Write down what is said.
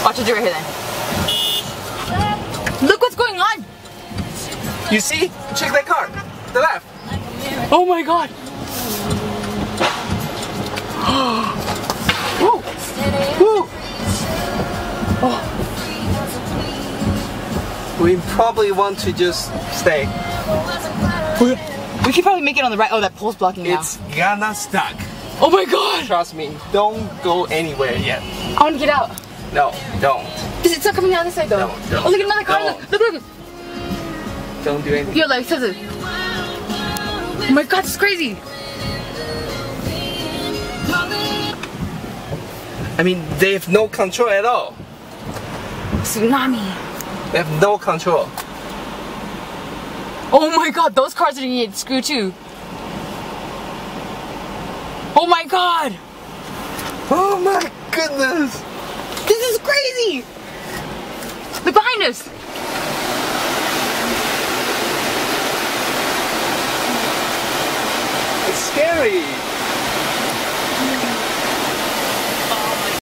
Watch it do right here then. Look what's going on! You see? Check that car. The left. Oh my god! Woo! Woo! Oh. We probably want to just stay. We could probably make it on the right. Oh, that pole's blocking now. It's gonna stuck. Oh my god! Trust me. Don't go anywhere yet. I want to get out. No, don't. It's not coming down this side though. No, don't. Oh, look at another car. Don't. Look. Don't do anything. Yo, like, says it. Oh my god, this is crazy. I mean, they have no control at all. Tsunami. They have no control. Oh my god, those cars are gonna get screwed too. Oh my god. Oh my goodness. This is crazy. Look behind us. It's scary.